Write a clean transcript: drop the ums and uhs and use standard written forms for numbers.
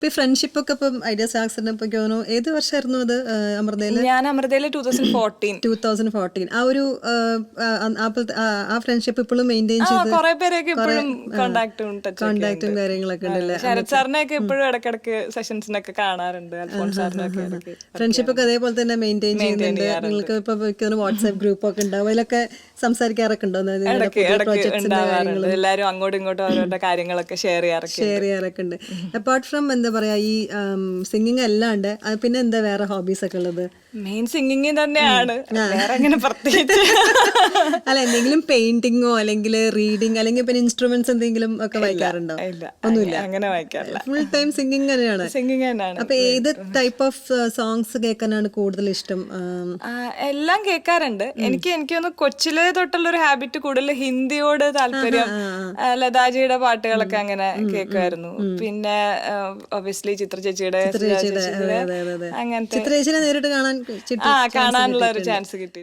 ഇപ്പൊ ഫ്രണ്ട്ഷിപ്പ് ഒക്കെ ഇപ്പം ഐഡിയ സ്റ്റാക്സിന്റെ ഇപ്പൊ തോന്നുന്നു ഏത് വർഷമായിരുന്നു അത് അമൃതയില്? ഞാൻ അമൃതയില് 2014. 2014 ആ ഒരു ആ ഫ്രണ്ട്ഷിപ്പ് ഇപ്പോഴും മെയിൻറ്റെയിൻ ചെയ്ത് കുറെ പേരെയൊക്കെ ഇപ്പോഴും കോണ്ടാക്ടും കോണ്ടാക്റ്റും കാര്യങ്ങളൊക്കെ ഉണ്ടല്ലേ? ശരത് സാറിനെയൊക്കെ ഇപ്പോഴും ഇടക്കിടക്ക് സെഷൻസിനൊക്കെ കാണാറുണ്ട്. അൽഫോൺസ് സാറിനൊക്കെ ഇടയ്ക്ക് ഫ്രണ്ട്ഷിപ്പ് ഒക്കെ അതേപോലെ തന്നെ മെയിൻറ്റെയിൻ ചെയ്യുന്നുണ്ട്. നിങ്ങൾക്ക് ഇപ്പൊ വാട്സ്ആപ്പ് ഗ്രൂപ്പ് ഒക്കെ ഉണ്ടാവും, അതിലൊക്കെ സംസാരിക്കാറൊക്കെ ഉണ്ടോ? ഇടയ്ക്ക് ഉണ്ടാവാറുണ്ട്. എല്ലാരും അങ്ങോട്ടും ഇങ്ങോട്ടും അവരുടെ കാര്യങ്ങളൊക്കെ ഷെയർ ചെയ്യാറൊക്കെ ഉണ്ട്. അപ്പാർട്ട് ഫ്രം എന്താ പറയാ ഈ സിംഗിങ് അല്ലാണ്ട് പിന്നെ എന്താ വേറെ ഹോബീസ് ഒക്കെ ഉള്ളത്? മെയിൻ സിംഗിങ് തന്നെയാണ്, വേറെ അങ്ങനെ പ്രത്യേകിച്ച്. അല്ല, എന്തെങ്കിലും പെയിന്റിങ്ങോ അല്ലെങ്കിൽ റീഡിങ് അല്ലെങ്കിൽ പിന്നെ ഇൻസ്ട്രുമെന്റ്സ് എന്തെങ്കിലും ഒക്കെ വായിക്കാറുണ്ടോ? ഒന്നുമില്ല, അങ്ങനെ വായിക്കാറില്ല. ഫുൾ ടൈം സിംഗിങ് തന്നെയാണ്. സിംഗിങ് തന്നെയാണ്. അപ്പൊ ഏത് ടൈപ്പ് ഓഫ് സോങ്സ് കേൾക്കാനാണ് കൂടുതൽ ഇഷ്ടം? എല്ലാം കേൾക്കാറുണ്ട്. എനിക്കൊന്ന് കൊച്ചിലെ തൊട്ടുള്ള ഒരു ഹാബിറ്റ് കൂടുതൽ ഹിന്ദിയോട് താല്പര്യം. ലതാജിയുടെ പാട്ടുകളൊക്കെ അങ്ങനെ കേൾക്കുമായിരുന്നു. പിന്നെ ഒബിയസ്ലി ചിത്ര ചേച്ചിയുടെ അങ്ങനത്തെ ചിത്ര ചേച്ചിനെ നേരിട്ട് കാണാനുള്ള ഒരു ചാൻസ് കിട്ടി.